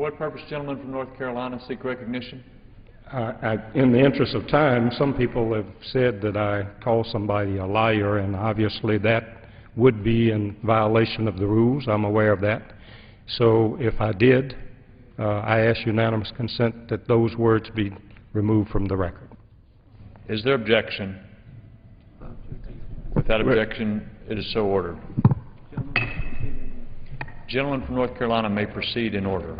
what purpose, gentleman from North Carolina, seek recognition? In the interest of time, some people have said that I call somebody a liar, and obviously that would be in violation of the rules. I'm aware of that. So if I did, I ask unanimous consent that those words be removed from the record. Is there objection? Without objection, it is so ordered. Gentleman from North Carolina may proceed in order.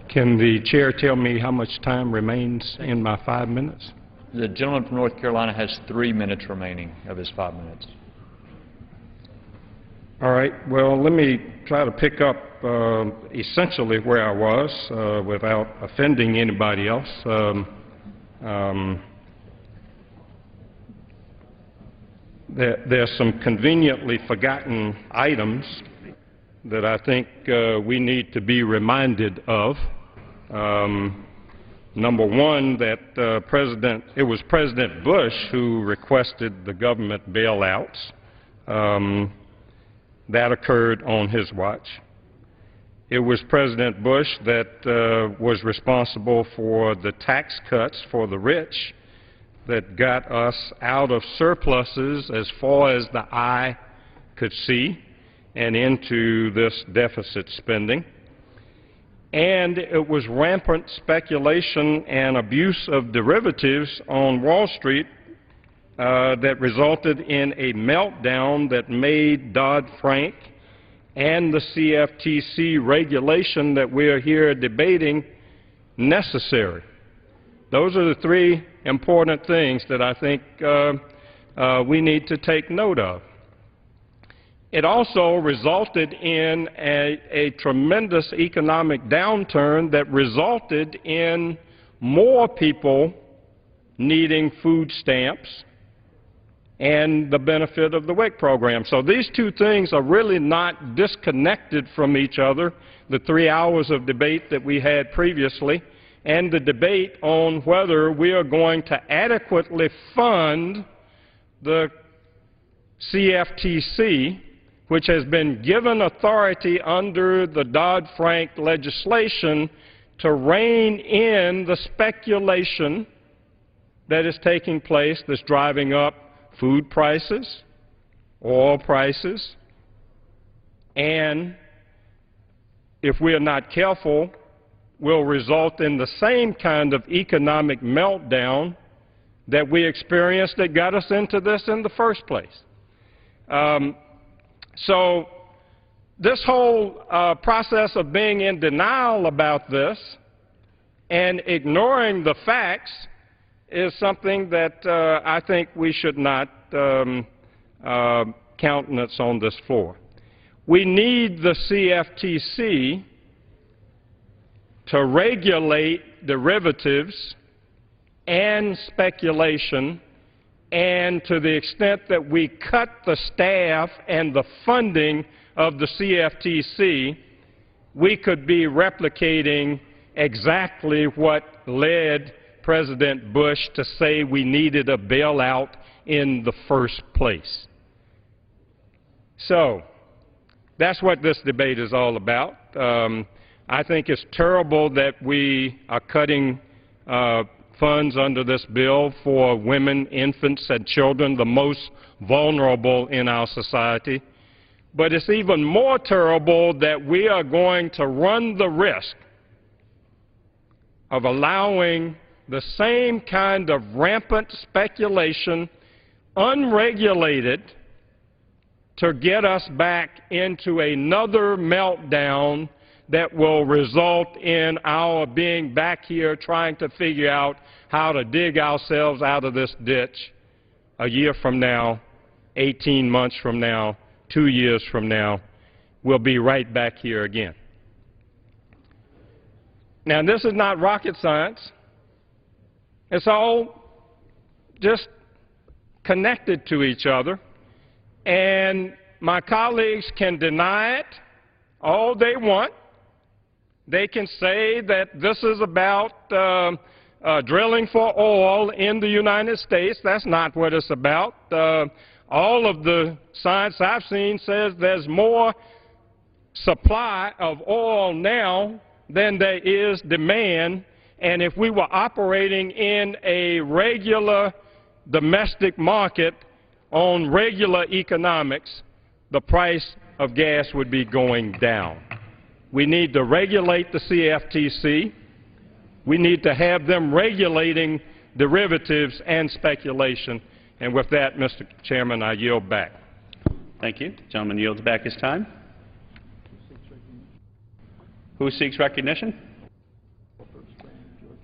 Can the chair tell me how much time remains in my 5 minutes? The gentleman from North Carolina has 3 minutes remaining of his 5 minutes. All right. Well, let me try to pick up essentially where I was without offending anybody else. There's some conveniently forgotten items that I think we need to be reminded of. Number one, that it was President Bush who requested the government bailouts. That occurred on his watch. It was President Bush that was responsible for the tax cuts for the rich that got us out of surpluses as far as the eye could see and into this deficit spending. And it was rampant speculation and abuse of derivatives on Wall Street that resulted in a meltdown that made Dodd-Frank and the CFTC regulation that we are here debating necessary. Those are the three important things that I think we need to take note of. It also resulted in a tremendous economic downturn that resulted in more people needing food stamps and the benefit of the WIC program. So these two things are really not disconnected from each other, the 3 hours of debate that we had previously, and the debate on whether we are going to adequately fund the CFTC, which has been given authority under the Dodd-Frank legislation to rein in the speculation that is taking place that's driving up food prices, oil prices, and if we are not careful, will result in the same kind of economic meltdown that we experienced that got us into this in the first place. So this whole process of being in denial about this and ignoring the facts is something that I think we should not countenance on this floor. We need the CFTC to regulate derivatives and speculation, and to the extent that we cut the staff and the funding of the CFTC, we could be replicating exactly what led President Bush to say we needed a bailout in the first place. So that's what this debate is all about. I think it's terrible that we are cutting funds under this bill for women, infants, and children, the most vulnerable in our society. But it's even more terrible that we are going to run the risk of allowing the same kind of rampant speculation, unregulated, to get us back into another meltdown that will result in our being back here trying to figure out how to dig ourselves out of this ditch a year from now, 18 months from now, 2 years from now. We'll be right back here again. Now, this is not rocket science. It's all just connected to each other. And my colleagues can deny it all they want. They can say that this is about drilling for oil in the United States. That's not what it's about. All of the science I've seen says there's more supply of oil now than there is demand, and if we were operating in a regular domestic market on regular economics, the price of gas would be going down. We need to regulate the CFTC. We need to have them regulating derivatives and speculation. And with that, Mr. Chairman, I yield back. Thank you. The gentleman yields back his time. Who seeks recognition?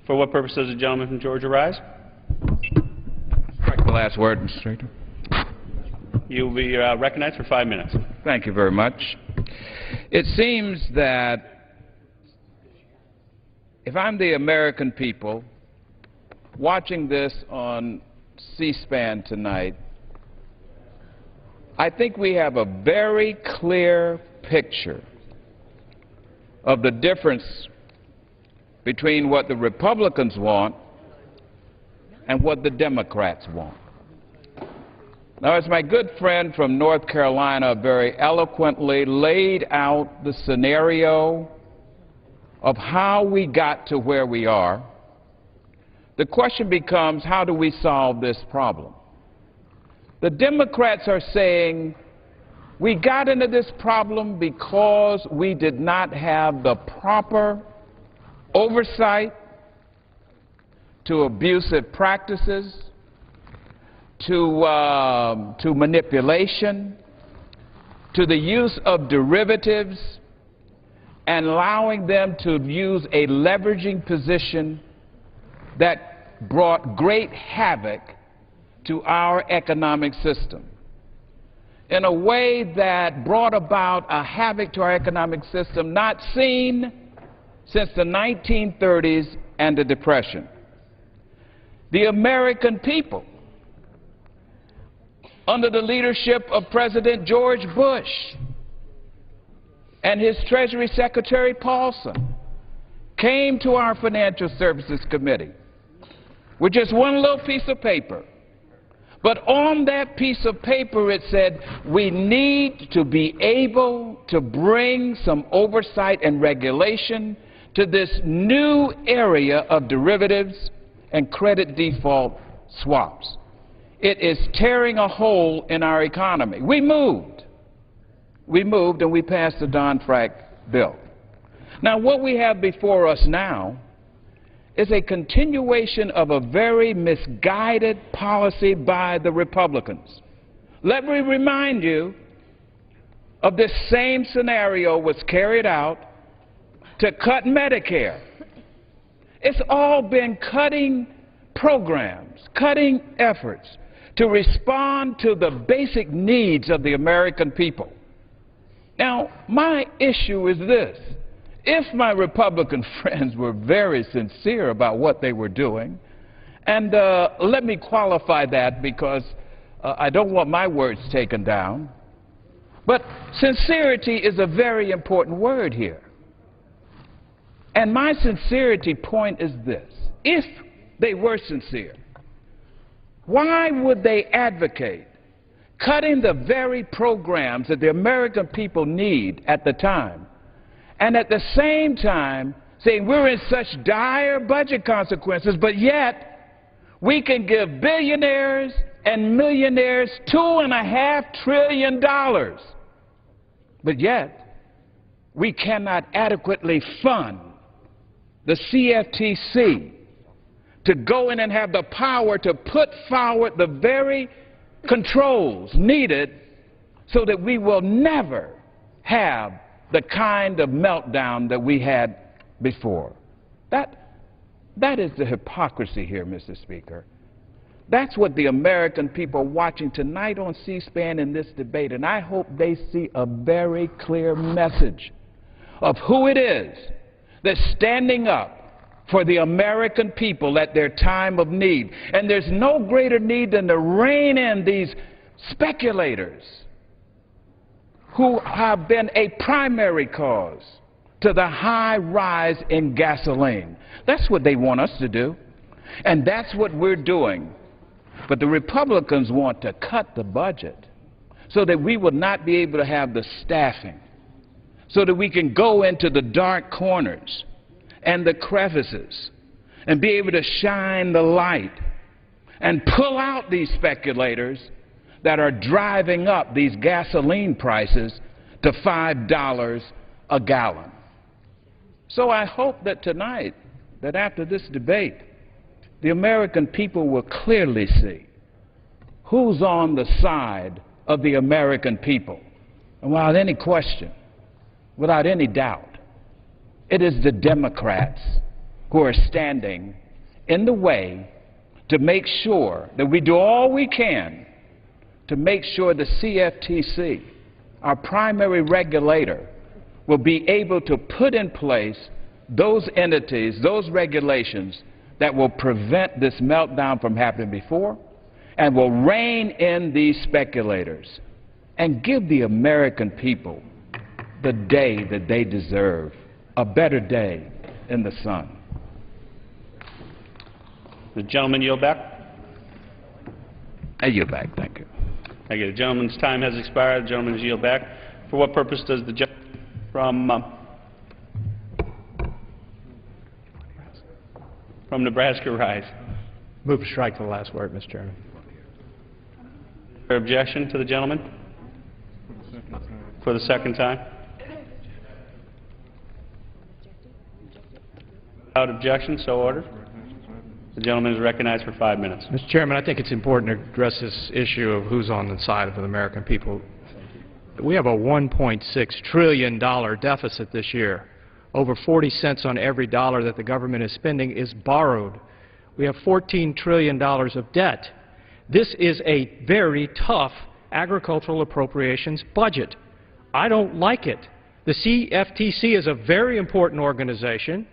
For what purpose does the gentleman from Georgia rise? Strike the last word, Mr. Speaker. You will be recognized for 5 minutes. Thank you very much. It seems that if I'm the American people watching this on C-SPAN tonight, I think we have a very clear picture of the difference between what the Republicans want and what the Democrats want. Now, as my good friend from North Carolina very eloquently laid out the scenario of how we got to where we are, the question becomes, how do we solve this problem? The Democrats are saying we got into this problem because we did not have the proper oversight to abusive practices, to manipulation, to the use of derivatives, and allowing them to use a leveraging position that brought great havoc to our economic system in a way that brought about a havoc to our economic system not seen since the 1930s and the Depression. The American people, under the leadership of President George Bush and his Treasury Secretary Paulson, came to our Financial Services Committee with just one little piece of paper. But on that piece of paper it said, we need to be able to bring some oversight and regulation to this new area of derivatives and credit default swaps. It is tearing a hole in our economy. We moved and we passed the Dodd-Frank bill. Now, what we have before us now is a continuation of a very misguided policy by the Republicans. Let me remind you of this same scenario was carried out to cut Medicare. It's all been cutting programs, cutting efforts to respond to the basic needs of the American people. Now, my issue is this. If my Republican friends were very sincere about what they were doing, and let me qualify that because I don't want my words taken down, but sincerity is a very important word here. And my sincerity point is this. If they were sincere, why would they advocate cutting the very programs that the American people need at the time, and at the same time saying we're in such dire budget consequences, but yet we can give billionaires and millionaires $2.5 trillion, but yet we cannot adequately fund the CFTC to go in and have the power to put forward the very controls needed so that we will never have the kind of meltdown that we had before. That is the hypocrisy here, Mr. Speaker. That's what the American people watching tonight on C-SPAN in this debate, and I hope they see a very clear message of who it is that's standing up for the American people at their time of need. And there's no greater need than to rein in these speculators who have been a primary cause to the high rise in gasoline. That's what they want us to do, and that's what we're doing. But the Republicans want to cut the budget so that we will not be able to have the staffing, so that we can go into the dark corners and the crevices and be able to shine the light and pull out these speculators that are driving up these gasoline prices to $5 a gallon. So I hope that tonight, that after this debate, the American people will clearly see who's on the side of the American people. And without any question, without any doubt, it is the Democrats who are standing in the way to make sure that we do all we can to make sure the CFTC, our primary regulator, will be able to put in place those entities, those regulations that will prevent this meltdown from happening before and will rein in these speculators and give the American people the day that they deserve, a better day in the sun. The gentleman yield back. I yield back. Thank you. Thank you. The gentleman's time has expired. The gentleman is yield back. For what purpose does the gentleman from Nebraska rise? Move to strike the last word, Mr. Chairman. Is there objection to the gentleman? For the second time? Without objection, so ordered. The gentleman is recognized for 5 minutes. Mr. Chairman, I think it's important to address this issue of who's on the side of the American people. We have a $1.6 trillion deficit this year. Over 40 cents on every dollar that the government is spending is borrowed. We have $14 trillion of debt. This is a very tough agricultural appropriations budget. I don't like it. The CFTC is a very important organization.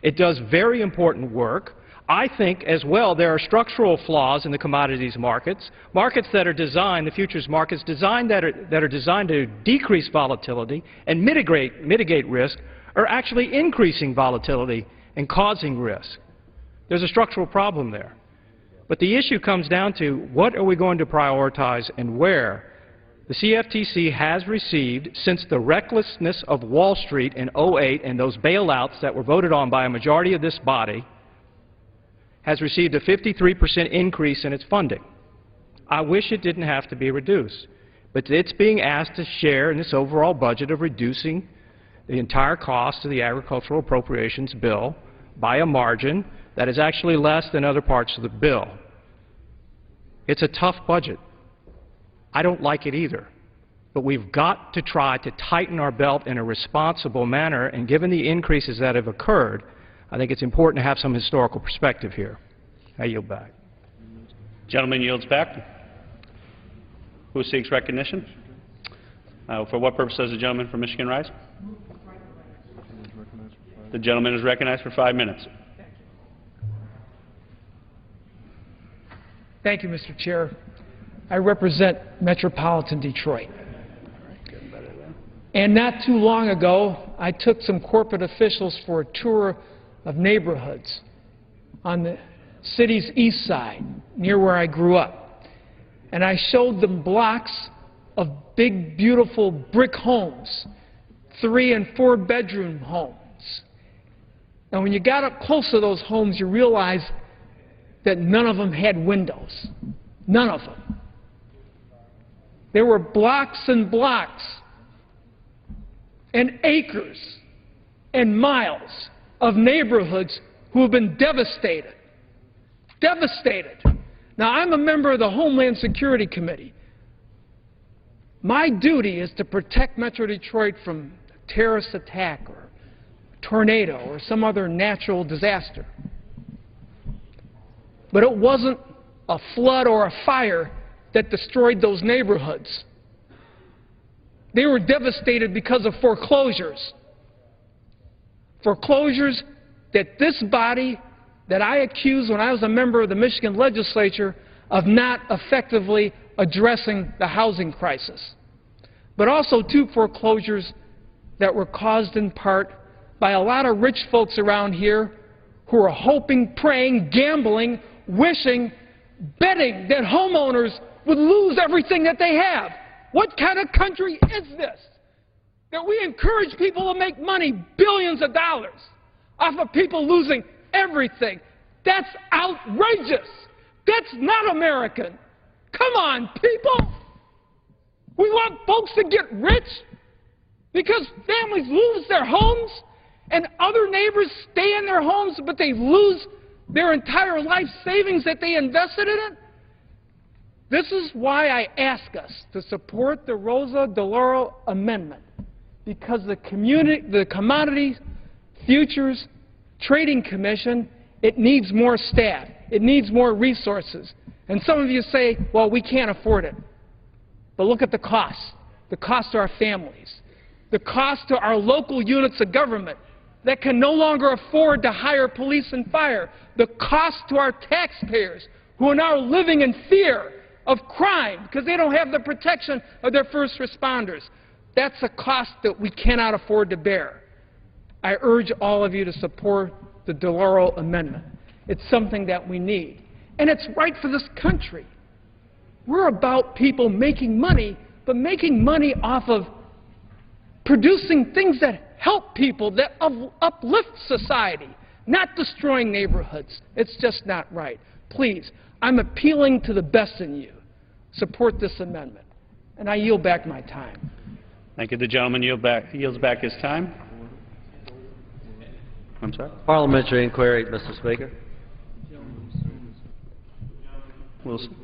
It does very important work. I think as well there are structural flaws in the commodities markets, markets that are designed, the futures markets that are designed to decrease volatility and mitigate risk, are actually increasing volatility and causing risk. There's a structural problem there. But the issue comes down to what are we going to prioritize and where. The CFTC has received, since the recklessness of Wall Street in '08 and those bailouts that were voted on by a majority of this body, has received a 53% increase in its funding. I wish it didn't have to be reduced, but it's being asked to share in this overall budget of reducing the entire cost of the agricultural appropriations bill by a margin that is actually less than other parts of the bill. It's a tough budget. I don't like it either, but we've got to try to tighten our belt in a responsible manner, and given the increases that have occurred, I think it's important to have some historical perspective here. I yield back. Gentleman yields back. Who seeks recognition? For what purpose does the gentleman from Michigan rise? The gentleman is recognized for 5 minutes. Thank you, Mr. Chair. I represent metropolitan Detroit. And not too long ago, I took some corporate officials for a tour of neighborhoods on the city's east side, near where I grew up. And I showed them blocks of big, beautiful brick homes, 3- and 4-bedroom homes. And when you got up close to those homes, you realized that none of them had windows. None of them. There were blocks and blocks and acres and miles of neighborhoods who have been devastated. Devastated. Now, I'm a member of the Homeland Security Committee. My duty is to protect Metro Detroit from a terrorist attack or a tornado or some other natural disaster. But it wasn't a flood or a fire that destroyed those neighborhoods. They were devastated because of foreclosures. Foreclosures that this body, that I accused when I was a member of the Michigan legislature of not effectively addressing the housing crisis. But also 2 foreclosures that were caused in part by a lot of rich folks around here who are hoping, praying, gambling, wishing, betting that homeowners would lose everything that they have. What kind of country is this? that we encourage people to make money, billions of dollars, off of people losing everything. That's outrageous. That's not American. Come on, people. We want folks to get rich because families lose their homes and other neighbors stay in their homes, but they lose their entire life savings that they invested in it. This is why I ask us to support the Rosa DeLauro amendment, because the Commodity Futures Trading Commission, it needs more staff. It needs more resources. And some of you say, well, we can't afford it. But look at the cost to our families, the cost to our local units of government that can no longer afford to hire police and fire, the cost to our taxpayers who are now living in fear of crime because they don't have the protection of their first responders. That's a cost that we cannot afford to bear. I urge all of you to support the DeLauro amendment. It's something that we need. And it's right for this country. We're about people making money, but making money off of producing things that help people, that uplift society, not destroying neighborhoods. It's just not right. Please, I'm appealing to the best in you. Support this amendment. And I yield back my time. Thank you. The gentleman yields back his time. I'm sorry? Parliamentary inquiry, Mr. Speaker. Wilson.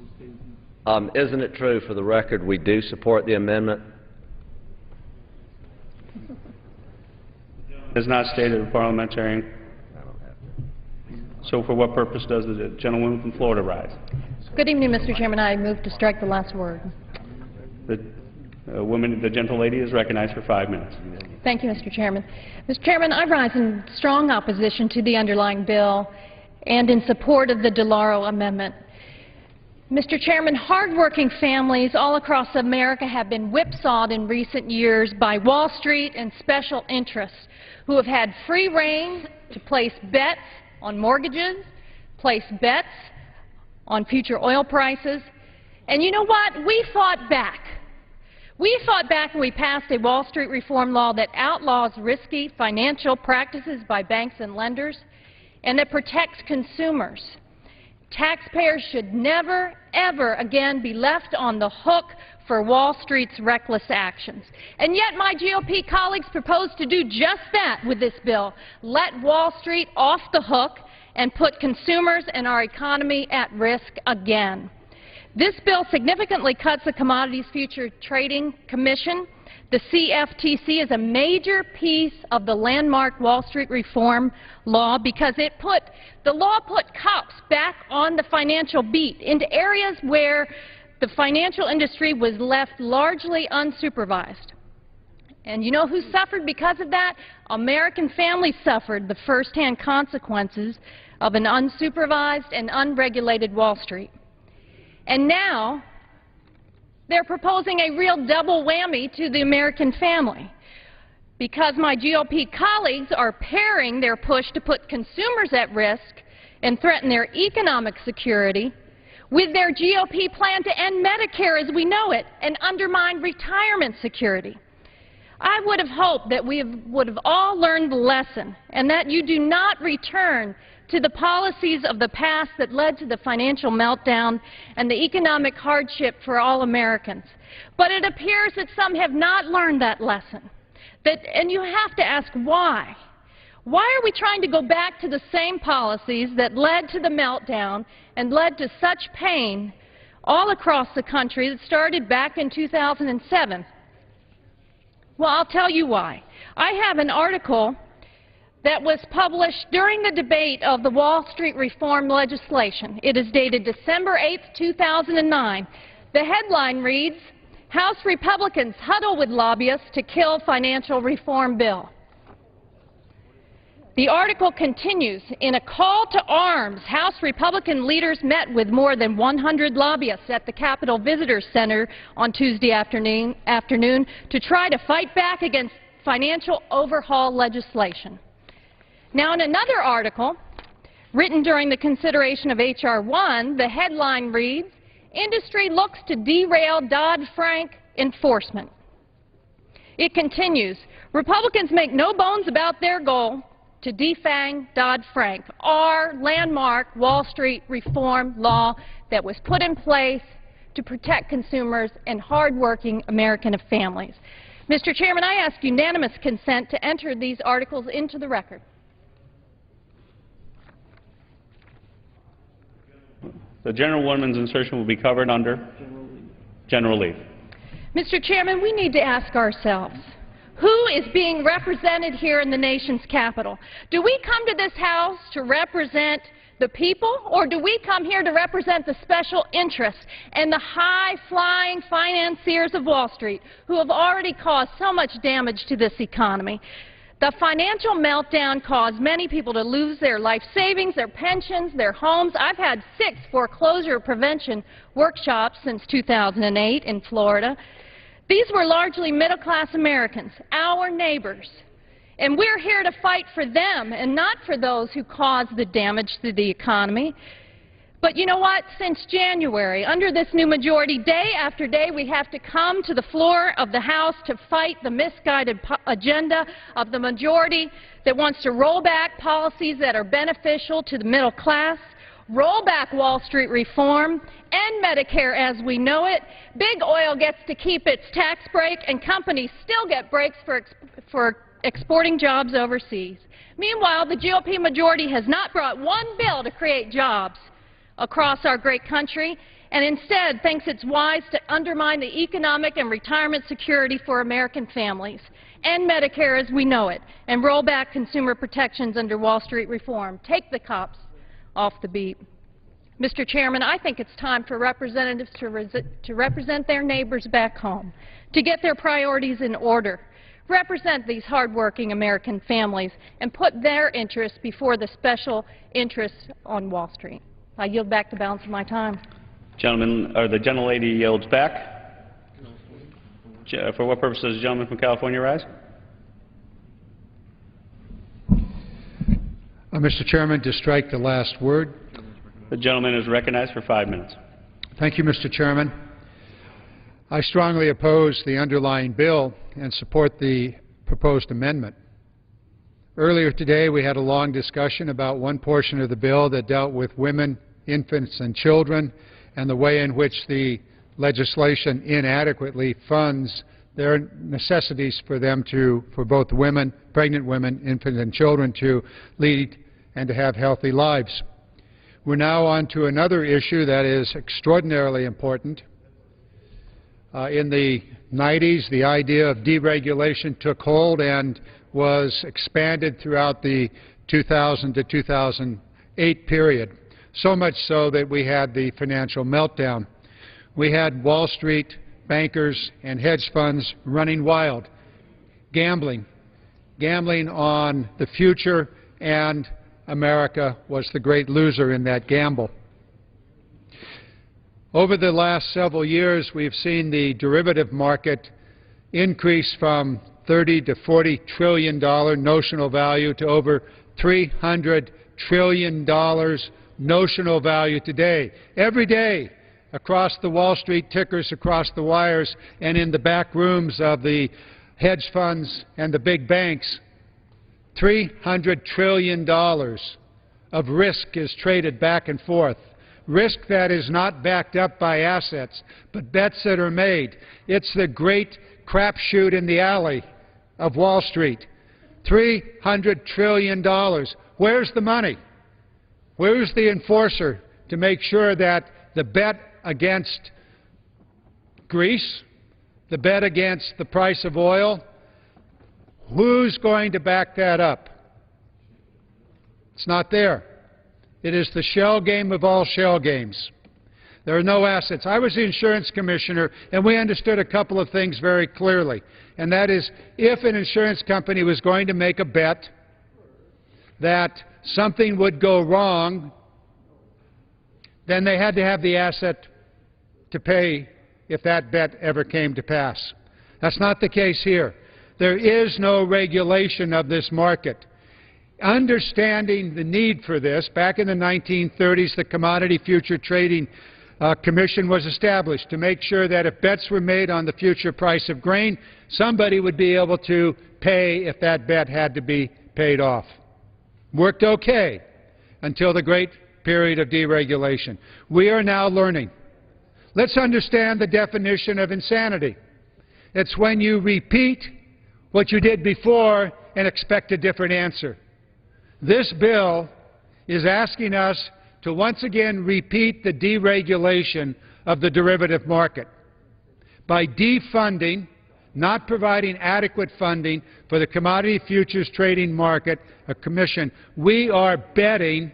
Isn't it true, for the record, we do support the amendment? Has not stated a parliamentary. So for what purpose does the gentlewoman from Florida rise? Good evening, Mr. Chairman. I move to strike the last word. The gentlelady is recognized for 5 minutes. Thank you, Mr. Chairman. Mr. Chairman, I rise in strong opposition to the underlying bill and in support of the DeLauro amendment. Mr. Chairman, hardworking families all across America have been whipsawed in recent years by Wall Street and special interests who have had free rein to place bets on mortgages, place bets on future oil prices. And you know what? We fought back. We fought back and we passed a Wall Street reform law that outlaws risky financial practices by banks and lenders and that protects consumers. Taxpayers should never, ever again be left on the hook for Wall Street's reckless actions. And yet my GOP colleagues propose to do just that with this bill, let Wall Street off the hook and put consumers and our economy at risk again. This bill significantly cuts the Commodities Futures Trading Commission. The CFTC is a major piece of the landmark Wall Street reform law because the law put cops back on the financial beat into areas where the financial industry was left largely unsupervised. And you know who suffered because of that? American families suffered the first-hand consequences of an unsupervised and unregulated Wall Street. And now they're proposing a real double whammy to the American family because my GOP colleagues are pairing their push to put consumers at risk and threaten their economic security with their GOP plan to end Medicare as we know it and undermine retirement security. I would have hoped that we would have all learned the lesson and that you do not return to the policies of the past that led to the financial meltdown and the economic hardship for all Americans. But it appears that some have not learned that lesson. And you have to ask why. Why are we trying to go back to the same policies that led to the meltdown and led to such pain all across the country that started back in 2007? Well, I'll tell you why. I have an article that was published during the debate of the Wall Street reform legislation. It is dated December 8, 2009. The headline reads, House Republicans huddle with lobbyists to kill financial reform bill. The article continues, in a call to arms, House Republican leaders met with more than 100 lobbyists at the Capitol Visitors Center on Tuesday afternoon to try to fight back against financial overhaul legislation. Now, in another article, written during the consideration of H.R. 1, the headline reads, Industry looks to derail Dodd-Frank enforcement. It continues, Republicans make no bones about their goal to defang Dodd-Frank, our landmark Wall Street reform law that was put in place to protect consumers and hardworking American families. Mr. Chairman, I ask unanimous consent to enter these articles into the record. The gentlewoman's insertion will be covered under general leave. Mr. Chairman, we need to ask ourselves, who is being represented here in the nation's capital? Do we come to this House to represent the people, or do we come here to represent the special interests and the high-flying financiers of Wall Street who have already caused so much damage to this economy? The financial meltdown caused many people to lose their life savings, their pensions, their homes. I've had 6 foreclosure prevention workshops since 2008 in Florida. These were largely middle-class Americans, our neighbors. And we're here to fight for them and not for those who caused the damage to the economy. But you know what? Since January, under this new majority, day after day, we have to come to the floor of the House to fight the misguided agenda of the majority that wants to roll back policies that are beneficial to the middle class, roll back Wall Street reform, end Medicare as we know it. Big oil gets to keep its tax break, and companies still get breaks for exporting jobs overseas. Meanwhile, the GOP majority has not brought one bill to create jobs across our great country, and instead thinks it's wise to undermine the economic and retirement security for American families, end Medicare as we know it, and roll back consumer protections under Wall Street reform. Take the cops off the beat. Mr. Chairman, I think it's time for representatives to represent their neighbors back home, to get their priorities in order, represent these hardworking American families, and put their interests before the special interests on Wall Street. I yield back the balance of my time. Gentleman, or the gentlelady yields back. For what purpose does the gentleman from California rise? Mr. Chairman, to strike the last word. The gentleman is recognized for 5 minutes. Thank you, Mr. Chairman. I strongly oppose the underlying bill and support the proposed amendment. Earlier today, we had a long discussion about one portion of the bill that dealt with women, infants, and children, and the way in which the legislation inadequately funds their necessities for them to, for both women, pregnant women, infants, and children to lead and to have healthy lives. We're now on to another issue that is extraordinarily important. In the 90s, the idea of deregulation took hold and was expanded throughout the 2000 to 2008 period, so much so that we had the financial meltdown. We had Wall Street bankers and hedge funds running wild, gambling on the future, and America was the great loser in that gamble. Over the last several years, we've seen the derivative market increase from $30 to $40 trillion notional value to over $300 trillion notional value today. Every day, across the Wall Street tickers, across the wires, and in the back rooms of the hedge funds and the big banks, $300 trillion of risk is traded back and forth. Risk that is not backed up by assets, but bets that are made. It's the great crapshoot in the alley of Wall Street. $300 trillion. Where's the money? Where's the enforcer to make sure that the bet against Greece, the bet against the price of oil, who's going to back that up? It's not there. It is the shell game of all shell games. There are no assets. I was the insurance commissioner, and we understood a couple of things very clearly, and that is if an insurance company was going to make a bet that something would go wrong, then they had to have the asset to pay if that bet ever came to pass. That's not the case here. There is no regulation of this market. Understanding the need for this, back in the 1930s, the Commodity Future Trading commission was established to make sure that if bets were made on the future price of grain, somebody would be able to pay if that bet had to be paid off. Worked okay until the great period of deregulation. We are now learning. Let's understand the definition of insanity. It's when you repeat what you did before and expect a different answer. This bill is asking us to once again repeat the deregulation of the derivative market by defunding, not providing adequate funding for the Commodity Futures Trading Market, a commission. We are betting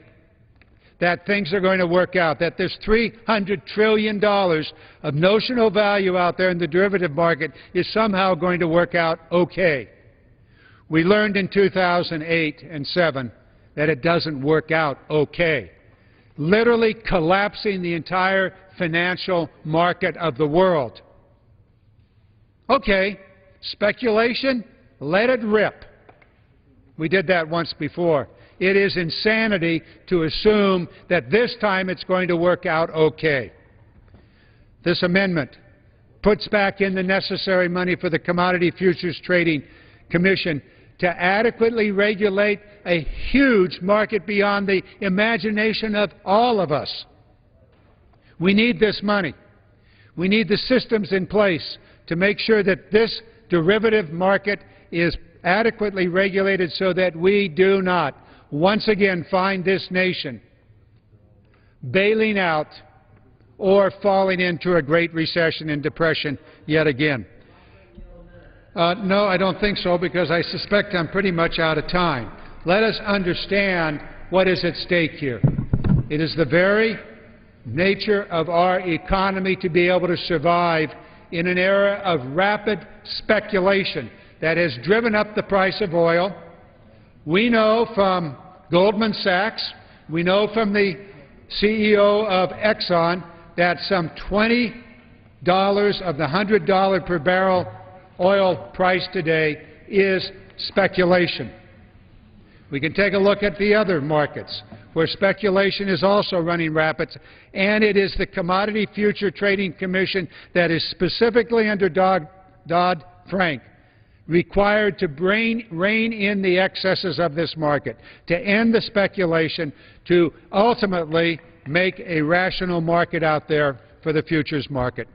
that things are going to work out, that there's $300 trillion of notional value out there in the derivative market is somehow going to work out okay. We learned in 2008 and 7 that it doesn't work out okay, literally collapsing the entire financial market of the world. Okay, speculation, let it rip. We did that once before. It is insanity to assume that this time it's going to work out okay. This amendment puts back in the necessary money for the Commodity Futures Trading Commission to adequately regulate a huge market beyond the imagination of all of us. We need this money. We need the systems in place to make sure that this derivative market is adequately regulated so that we do not once again find this nation bailing out or falling into a great recession and depression yet again. No, I don't think so, because I suspect I'm pretty much out of time. Let us understand what is at stake here. It is the very nature of our economy to be able to survive in an era of rapid speculation that has driven up the price of oil. We know from Goldman Sachs, we know from the CEO of Exxon that some $20 of the $100 per barrel oil price today is speculation. We can take a look at the other markets where speculation is also running rapid, and it is the Commodity Future Trading Commission that is specifically under Dodd-Frank required to rein in the excesses of this market, to end the speculation, to ultimately make a rational market out there for the futures market.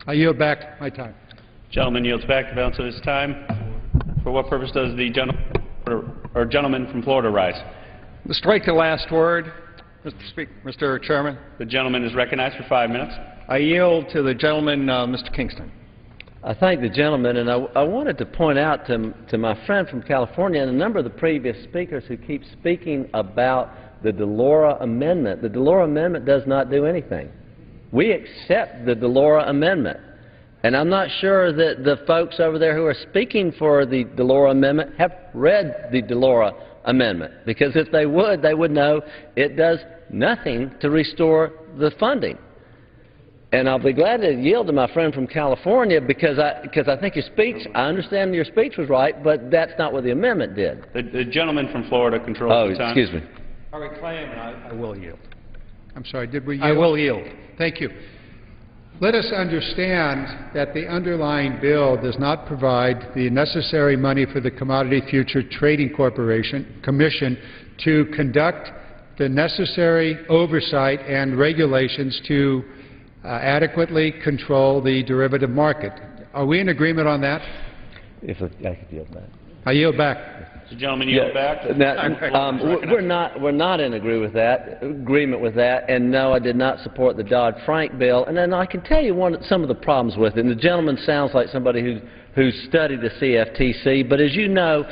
I yield back my time. Gentleman yields back the balance of his time. For what purpose does the gentleman from Florida rise? To strike the last word, Mr. Chairman. The gentleman is recognized for 5 minutes. I yield to the gentleman, Mr. Kingston. I thank the gentleman, and I wanted to point out to my friend from California and a number of the previous speakers who keep speaking about the Delora Amendment. The Delora Amendment does not do anything. We accept the Delora Amendment. And I'm not sure that the folks over there who are speaking for the Delora Amendment have read the Delora Amendment, because if they would know it does nothing to restore the funding. And I'll be glad to yield to my friend from California, because I think your speech, I understand your speech was right, but that's not what the amendment did. The gentleman from Florida controls the time. Excuse me. I reclaim and I will yield. I'm sorry, did we yield? I will yield. Thank you. Let us understand that the underlying bill does not provide the necessary money for the Commodity Future Trading Commission to conduct the necessary oversight and regulations to adequately control the derivative market. Are we in agreement on that? If I could yield back. I yield back. The gentleman yield back. We're not in agreement with that, and no, I did not support the Dodd-Frank bill. And then I can tell you some of the problems with it. And the gentleman sounds like somebody who studied the CFTC, but as you know,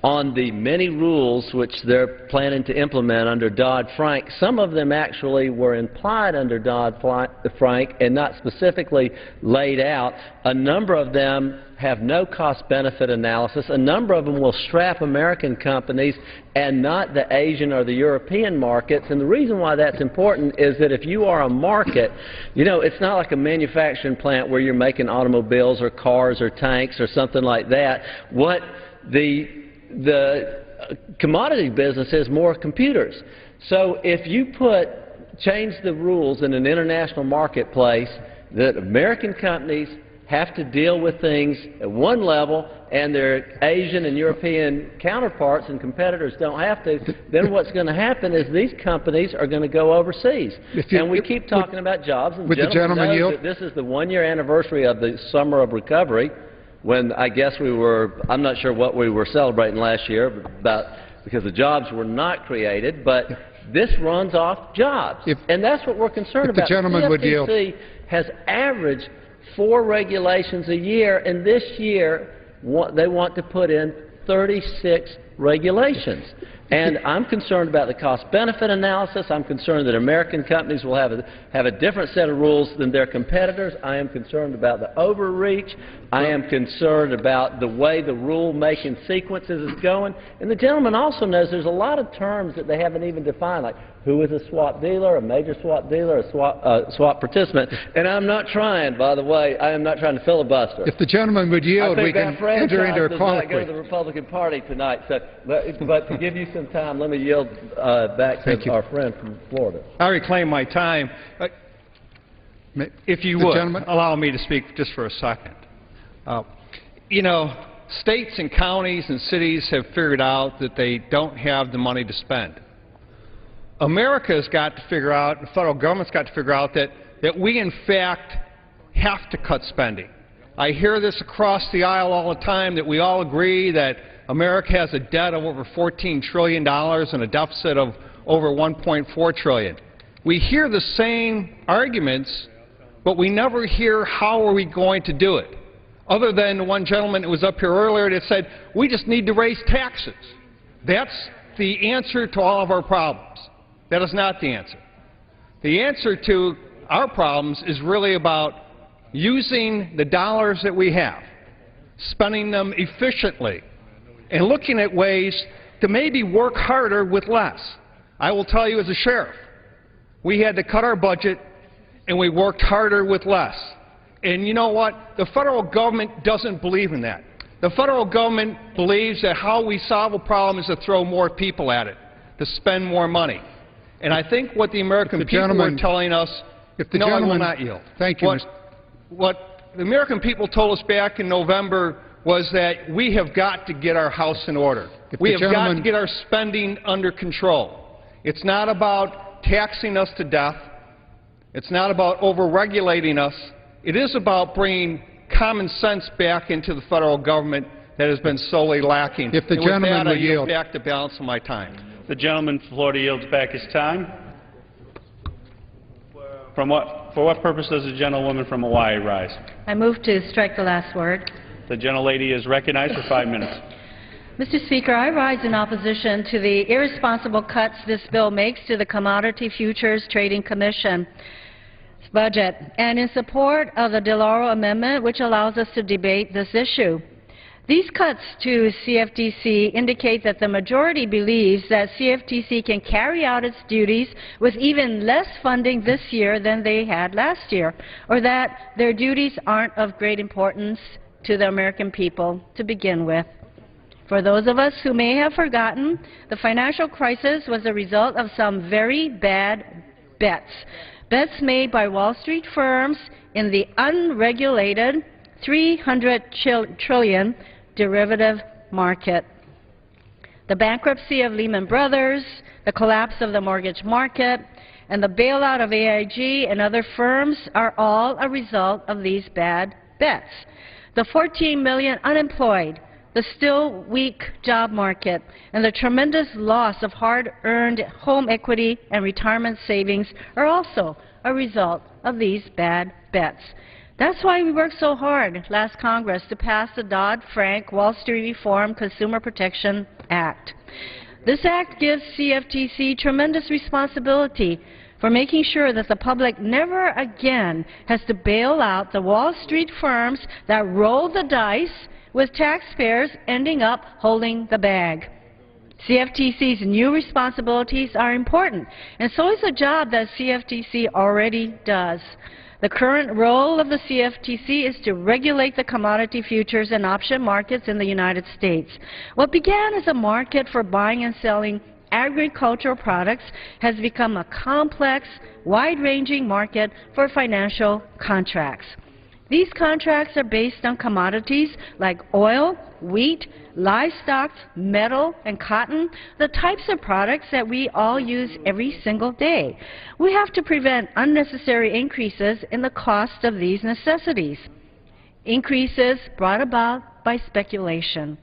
on the many rules which they're planning to implement under Dodd-Frank, some of them actually were implied under Dodd-Frank and not specifically laid out. A number of them have no cost-benefit analysis. A number of them will strap American companies and not the Asian or the European markets. And the reason why that's important is that if you are a market, you know, it's not like a manufacturing plant where you're making automobiles or cars or tanks or something like that. What the commodity business is more computers. So if you put change the rules in an international marketplace that American companies have to deal with things at one level and their Asian and European counterparts and competitors don't have to, then what's going to happen is these companies are going to go overseas. And we keep talking about jobs, and the gentleman knows that this is the one-year anniversary of the summer of recovery, when I guess I'm not sure what we were celebrating last year, because the jobs were not created, but this runs off jobs. And that's what we're concerned about. The gentleman would yield. CFTC has averaged 4 regulations a year, and this year they want to put in 36 regulations. And I'm concerned about the cost-benefit analysis. I'm concerned that American companies will have a different set of rules than their competitors. I am concerned about the overreach. I am concerned about the way the rule-making sequences is going. And the gentleman also knows there's a lot of terms that they haven't even defined, like who is a swap dealer, a major swap dealer, a swap participant. And I'm not trying, by the way, I am not trying to filibuster. If the gentleman would yield, we can enter into a colloquy. Go to the Republican Party tonight. So, but to give you some time, let me yield back to our friend from Florida. I reclaim my time. If you would, allow me to speak just for a second. You know, states and counties and cities have figured out that they don't have the money to spend. America's got to figure out, the federal government's got to figure out that we, in fact, have to cut spending. I hear this across the aisle all the time, that we all agree that America has a debt of over $14 trillion and a deficit of over $1.4 trillion. We hear the same arguments, but we never hear how are we going to do it, other than the one gentleman that was up here earlier that said, we just need to raise taxes. That's the answer to all of our problems. That is not the answer. The answer to our problems is really about using the dollars that we have, spending them efficiently, and looking at ways to maybe work harder with less. I will tell you, as a sheriff, we had to cut our budget and we worked harder with less. And you know what? The federal government doesn't believe in that. The federal government believes that how we solve a problem is to throw more people at it, to spend more money. And I think what the American people are telling us, no, I will not yield. Thank you. What the American people told us back in November was that we have got to get our house in order. We have got to get our spending under control. It's not about taxing us to death. It's not about over-regulating us. It is about bringing common sense back into the federal government that has been sorely lacking. If the gentleman would yield. Back to balance of my time. The gentleman from Florida yields back his time. For what purpose does the gentlewoman from Hawaii rise? I move to strike the last word. The gentlelady is recognized for 5 minutes. Mr. Speaker, I rise in opposition to the irresponsible cuts this bill makes to the Commodity Futures Trading Commission budget, and in support of the DeLauro amendment, which allows us to debate this issue. These cuts to CFTC indicate that the majority believes that CFTC can carry out its duties with even less funding this year than they had last year, or that their duties aren't of great importance to the American people to begin with. For those of us who may have forgotten, the financial crisis was a result of some very bad bets made by Wall Street firms in the unregulated $300 trillion derivative market. The bankruptcy of Lehman Brothers, the collapse of the mortgage market, and the bailout of AIG and other firms are all a result of these bad bets. The 14 million unemployed, the still weak job market, and the tremendous loss of hard-earned home equity and retirement savings are also a result of these bad bets. That's why we worked so hard last Congress to pass the Dodd-Frank Wall Street Reform Consumer Protection Act. This act gives CFTC tremendous responsibility for making sure that the public never again has to bail out the Wall Street firms that roll the dice with taxpayers ending up holding the bag. CFTC's new responsibilities are important, and so is the job that CFTC already does. The current role of the CFTC is to regulate the commodity futures and option markets in the United States. What began as a market for buying and selling agricultural products has become a complex, wide-ranging market for financial contracts. These contracts are based on commodities like oil, wheat, livestock, metal, and cotton, the types of products that we all use every single day. We have to prevent unnecessary increases in the cost of these necessities, increases brought about by speculation.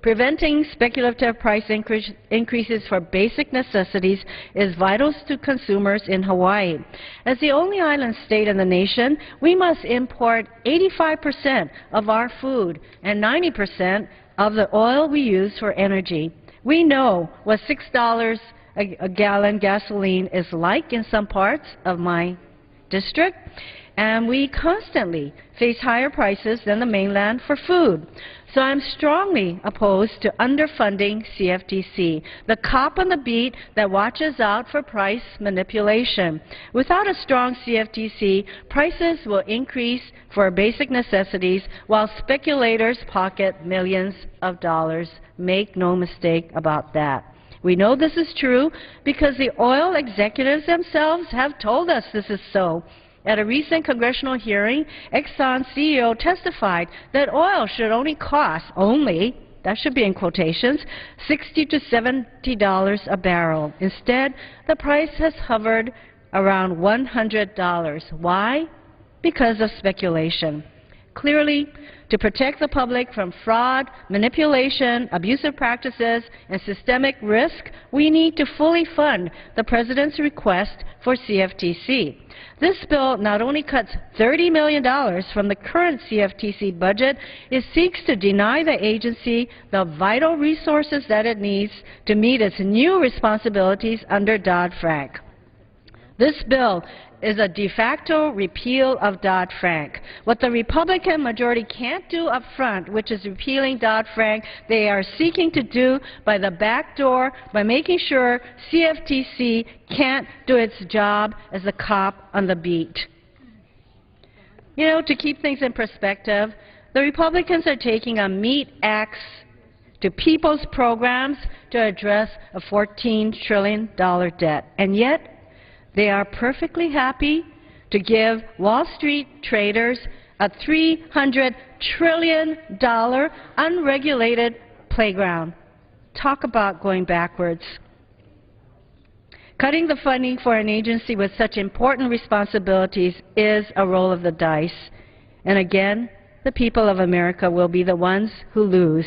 Preventing speculative price increases for basic necessities is vital to consumers in Hawaii. As the only island state in the nation, we must import 85% of our food and 90% of the oil we use for energy. We know what $6 a gallon gasoline is like in some parts of my district, and we constantly face higher prices than the mainland for food. So I'm strongly opposed to underfunding CFTC, the cop on the beat that watches out for price manipulation. Without a strong CFTC, prices will increase for basic necessities while speculators pocket millions of dollars. Make no mistake about that. We know this is true because the oil executives themselves have told us this is so. At a recent congressional hearing, Exxon's CEO testified that oil should only cost, that should be in quotations, $60 to $70 a barrel. Instead, the price has hovered around $100. Why? Because of speculation. Clearly, to protect the public from fraud, manipulation, abusive practices, and systemic risk, we need to fully fund the President's request for CFTC. This bill not only cuts $30 million from the current CFTC budget, it seeks to deny the agency the vital resources that it needs to meet its new responsibilities under Dodd-Frank. This bill is a de facto repeal of Dodd-Frank. What the Republican majority can't do up front, which is repealing Dodd-Frank, they are seeking to do by the back door by making sure CFTC can't do its job as a cop on the beat. You know, to keep things in perspective, the Republicans are taking a meat axe to people's programs to address a $14 trillion debt, and yet they are perfectly happy to give Wall Street traders a $300 trillion unregulated playground. Talk about going backwards. Cutting the funding for an agency with such important responsibilities is a roll of the dice. And again, the people of America will be the ones who lose.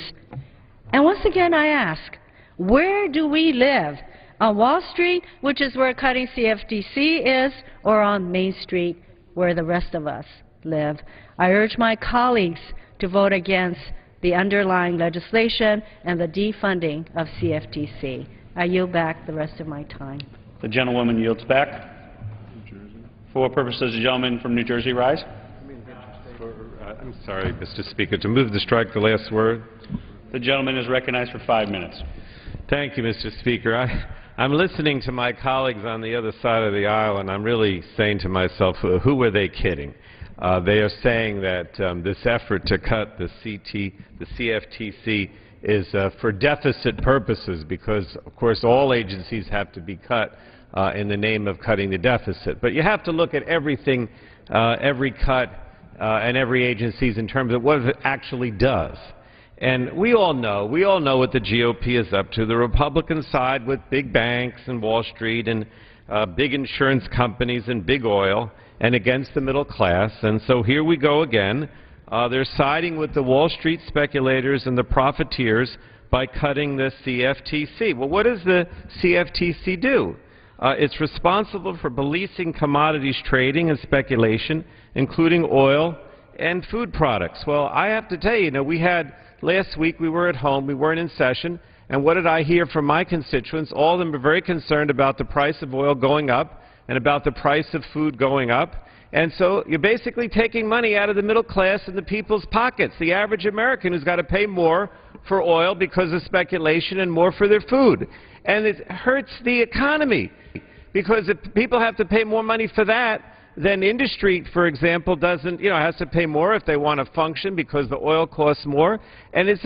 And once again I ask, where do we live? On Wall Street, which is where cutting CFTC is, or on Main Street, where the rest of us live? I urge my colleagues to vote against the underlying legislation and the defunding of CFTC. I yield back the rest of my time. The gentlewoman yields back. For what purpose does the gentleman from New Jersey rise? I'm sorry, Mr. Speaker. To move to strike the last word. The gentleman is recognized for 5 minutes. Thank you, Mr. Speaker. I'm listening to my colleagues on the other side of the aisle, and I'm really saying to myself, who were they kidding? They are saying that this effort to cut the CFTC is for deficit purposes because, of course, all agencies have to be cut in the name of cutting the deficit. But you have to look at everything, every cut and every agency in terms of what it actually does. And we all know what the GOP is up to. The Republican side with big banks and Wall Street and big insurance companies and big oil and against the middle class. And so here we go again. They're siding with the Wall Street speculators and the profiteers by cutting the CFTC. Well, what does the CFTC do? It's responsible for policing commodities trading and speculation, including oil and food products. Well, I have to tell you, last week we were at home, we weren't in session, and what did I hear from my constituents? All of them are very concerned about the price of oil going up and about the price of food going up. And so you're basically taking money out of the middle class and the people's pockets, the average American who's got to pay more for oil because of speculation and more for their food. And it hurts the economy because if people have to pay more money for that, then industry, for example, doesn't, has to pay more if they want to function because the oil costs more. And it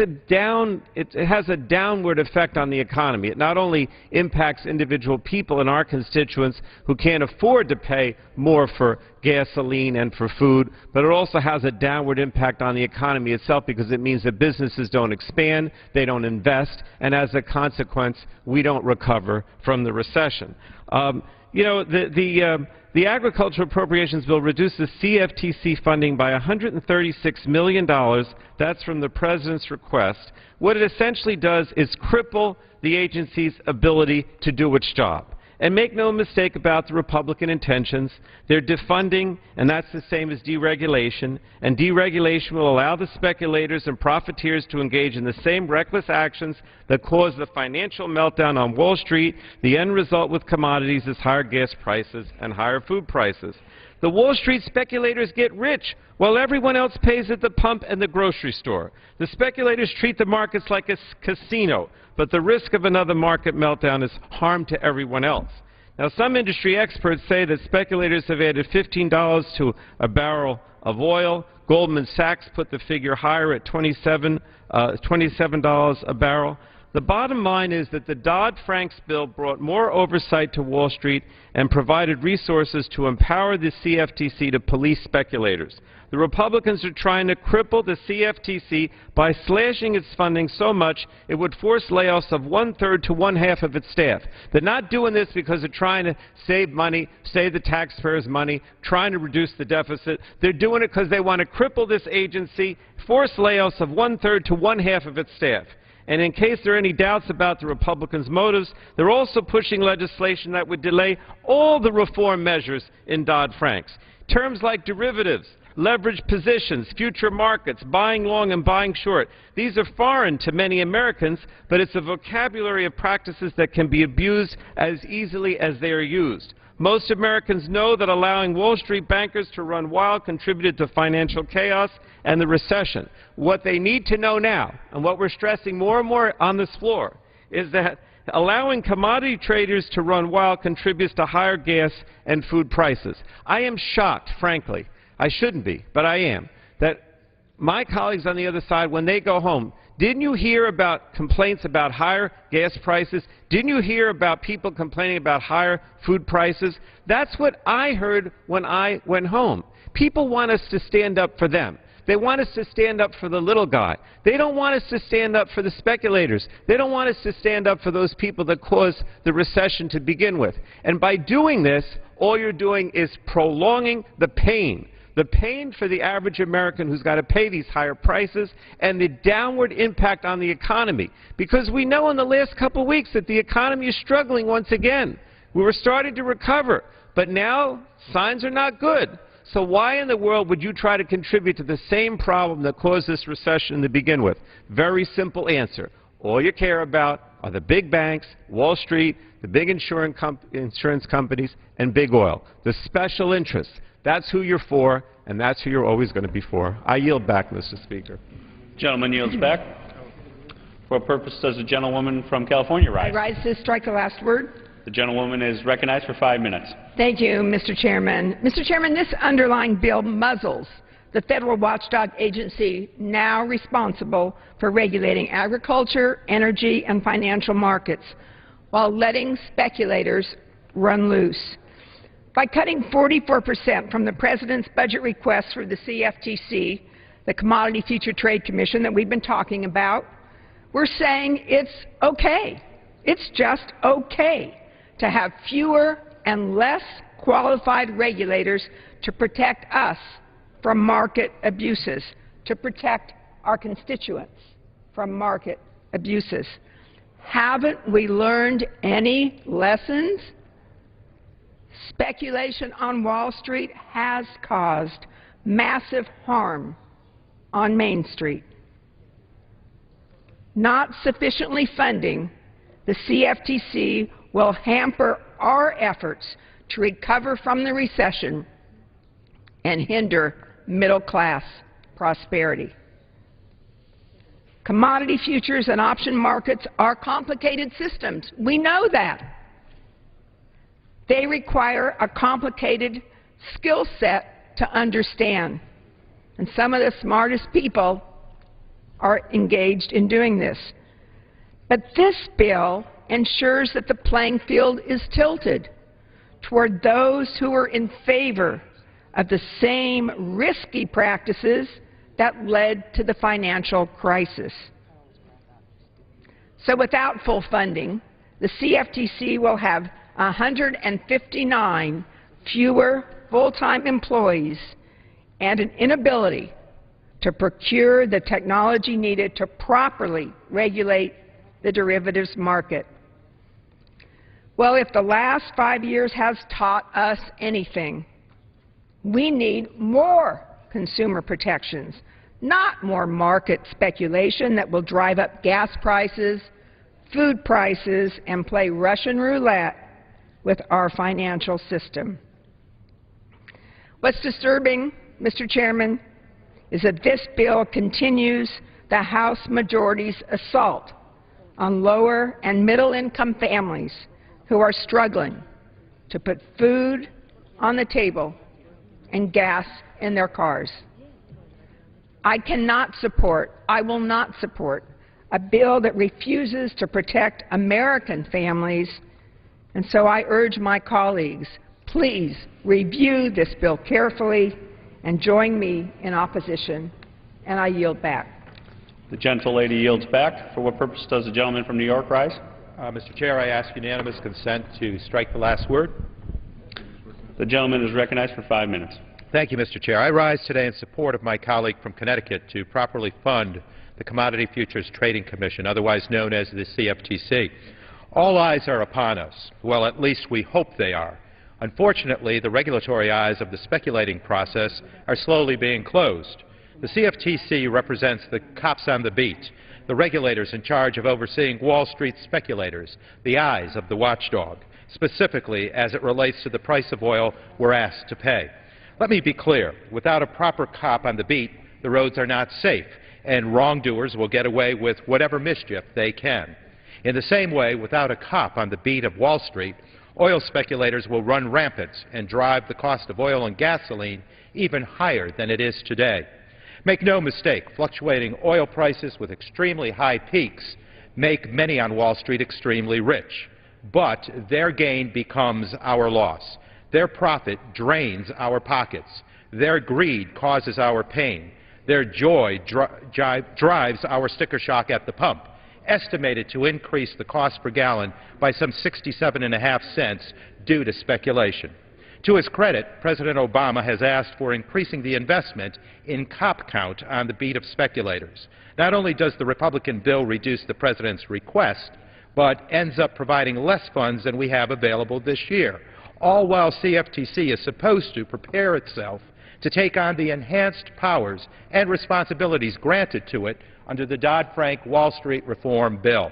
has a downward effect on the economy. It not only impacts individual people and our constituents who can't afford to pay more for gasoline and for food, but it also has a downward impact on the economy itself because it means that businesses don't expand, they don't invest, and as a consequence, we don't recover from the recession. The Agricultural Appropriations Bill reduces CFTC funding by $136 million. That's from the President's request. What it essentially does is cripple the agency's ability to do its job. And make no mistake about the Republican intentions. They're defunding, and that's the same as deregulation. And deregulation will allow the speculators and profiteers to engage in the same reckless actions that caused the financial meltdown on Wall Street. The end result with commodities is higher gas prices and higher food prices. The Wall Street speculators get rich while everyone else pays at the pump and the grocery store. The speculators treat the markets like a casino, but the risk of another market meltdown is harm to everyone else. Now, some industry experts say that speculators have added $15 to a barrel of oil. Goldman Sachs put the figure higher at $27 a barrel. The bottom line is that the Dodd-Frank bill brought more oversight to Wall Street and provided resources to empower the CFTC to police speculators. The Republicans are trying to cripple the CFTC by slashing its funding so much it would force layoffs of 1/3 to 1/2 of its staff. They're not doing this because they're trying to save money, save the taxpayers' money, trying to reduce the deficit. They're doing it because they want to cripple this agency, force layoffs of 1/3 to 1/2 of its staff. And in case there are any doubts about the Republicans' motives, they're also pushing legislation that would delay all the reform measures in Dodd-Frank's. Terms like derivatives, leveraged positions, future markets, buying long and buying short. These are foreign to many Americans, but it's a vocabulary of practices that can be abused as easily as they are used. Most Americans know that allowing Wall Street bankers to run wild contributed to financial chaos and the recession. What they need to know now, and what we're stressing more and more on this floor, is that allowing commodity traders to run wild contributes to higher gas and food prices. I am shocked, frankly, I shouldn't be, but I am, that my colleagues on the other side, when they go home, didn't you hear about complaints about higher gas prices? Didn't you hear about people complaining about higher food prices? That's what I heard when I went home. People want us to stand up for them. They want us to stand up for the little guy. They don't want us to stand up for the speculators. They don't want us to stand up for those people that caused the recession to begin with. And by doing this, all you're doing is prolonging the pain for the average American who's got to pay these higher prices, and the downward impact on the economy. Because we know in the last couple of weeks that the economy is struggling once again. We were starting to recover, but now signs are not good. So why in the world would you try to contribute to the same problem that caused this recession to begin with? Very simple answer. All you care about are the big banks, Wall Street, the big insurance companies, and big oil. The special interests. That's who you're for, and that's who you're always going to be for. I yield back, Mr. Speaker. Gentleman yields back. For what purpose does the gentlewoman from California rise? I rise to strike the last word. The gentlewoman is recognized for 5 minutes. Thank you, Mr. Chairman. Mr. Chairman, this underlying bill muzzles the federal watchdog agency now responsible for regulating agriculture, energy, and financial markets while letting speculators run loose. By cutting 44% from the President's budget request for the CFTC, the Commodity Future Trade Commission that we've been talking about, we're saying it's okay. It's just okay to have fewer and less qualified regulators to protect us from market abuses, to protect our constituents from market abuses. Haven't we learned any lessons? Speculation on Wall Street has caused massive harm on Main Street. Not sufficiently funding the CFTC will hamper our efforts to recover from the recession and hinder middle-class prosperity. Commodity futures and option markets are complicated systems. We know that. They require a complicated skill set to understand. And some of the smartest people are engaged in doing this. But this bill ensures that the playing field is tilted toward those who are in favor of the same risky practices that led to the financial crisis. So without full funding, the CFTC will have 159 fewer full-time employees and an inability to procure the technology needed to properly regulate the derivatives market. Well, if the last 5 years has taught us anything, we need more consumer protections, not more market speculation that will drive up gas prices, food prices, and play Russian roulette with our financial system. What's disturbing, Mr. Chairman, is that this bill continues the House majority's assault on lower and middle-income families who are struggling to put food on the table and gas in their cars. I will not support a bill that refuses to protect American families, and so I urge my colleagues, please review this bill carefully and join me in opposition, and I yield back. The gentlelady yields back. For what purpose does the gentleman from New York rise? Mr. Chair, I ask unanimous consent to strike the last word. The gentleman is recognized for 5 minutes. Thank you, Mr. Chair. I rise today in support of my colleague from Connecticut to properly fund the Commodity Futures Trading Commission, otherwise known as the CFTC. All eyes are upon us. Well, at least we hope they are. Unfortunately, the regulatory eyes of the speculating process are slowly being closed. The CFTC represents the cops on the beat, the regulators in charge of overseeing Wall Street speculators, the eyes of the watchdog, specifically as it relates to the price of oil we're asked to pay. Let me be clear. Without a proper cop on the beat, the roads are not safe, and wrongdoers will get away with whatever mischief they can. In the same way, without a cop on the beat of Wall Street, oil speculators will run rampant and drive the cost of oil and gasoline even higher than it is today. Make no mistake, fluctuating oil prices with extremely high peaks make many on Wall Street extremely rich, but their gain becomes our loss. Their profit drains our pockets. Their greed causes our pain. Their joy drives our sticker shock at the pump, estimated to increase the cost per gallon by some 67.5 cents due to speculation. To his credit, President Obama has asked for increasing the investment in cop count on the beat of speculators. Not only does the Republican bill reduce the president's request, but ends up providing less funds than we have available this year, all while CFTC is supposed to prepare itself to take on the enhanced powers and responsibilities granted to it under the Dodd-Frank Wall Street Reform Bill.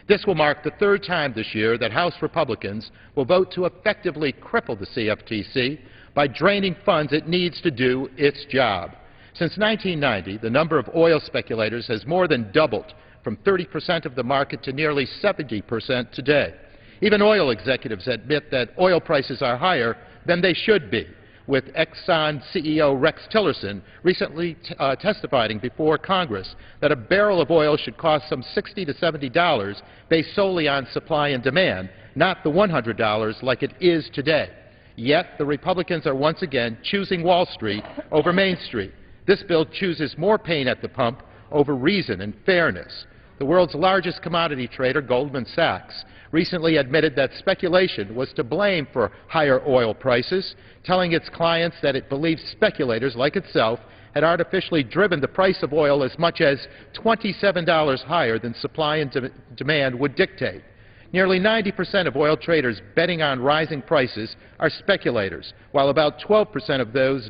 This will mark the third time this year that House Republicans will vote to effectively cripple the CFTC by draining funds it needs to do its job. Since 1990, the number of oil speculators has more than doubled, from 30% of the market to nearly 70% today. Even oil executives admit that oil prices are higher than they should be, with Exxon CEO Rex Tillerson recently testifying before Congress that a barrel of oil should cost some $60 to $70 based solely on supply and demand, not the $100 like it is today. Yet the Republicans are once again choosing Wall Street over Main Street. This bill chooses more pain at the pump over reason and fairness. The world's largest commodity trader, Goldman Sachs, recently admitted that speculation was to blame for higher oil prices, telling its clients that it believes speculators like itself had artificially driven the price of oil as much as $27 higher than supply and demand would dictate. Nearly 90% of oil traders betting on rising prices are speculators, while about 12% of those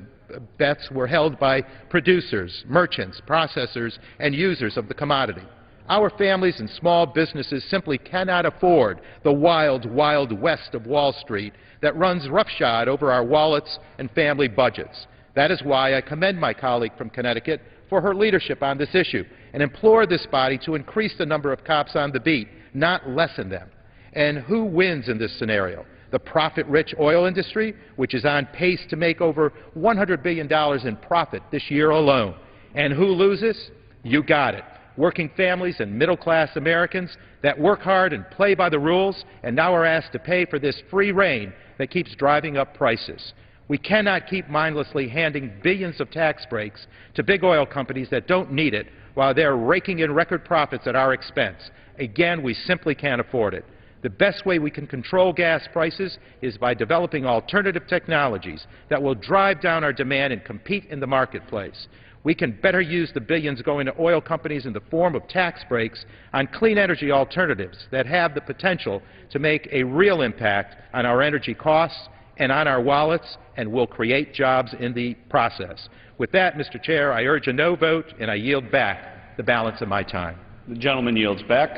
bets were held by producers, merchants, processors, and users of the commodity. Our families and small businesses simply cannot afford the wild, wild west of Wall Street that runs roughshod over our wallets and family budgets. That is why I commend my colleague from Connecticut for her leadership on this issue and implore this body to increase the number of cops on the beat, not lessen them. And who wins in this scenario? the profit-rich oil industry, which is on pace to make over $100 billion in profit this year alone. And who loses? You got it. Working families and middle-class Americans that work hard and play by the rules and now are asked to pay for this free rein that keeps driving up prices. We cannot keep mindlessly handing billions of tax breaks to big oil companies that don't need it while they're raking in record profits at our expense. Again, we simply can't afford it. The best way we can control gas prices is by developing alternative technologies that will drive down our demand and compete in the marketplace. We can better use the billions going to oil companies in the form of tax breaks on clean energy alternatives that have the potential to make a real impact on our energy costs and on our wallets, and will create jobs in the process. With that, Mr. Chair, I urge a no vote, and I yield back the balance of my time. The gentleman yields back.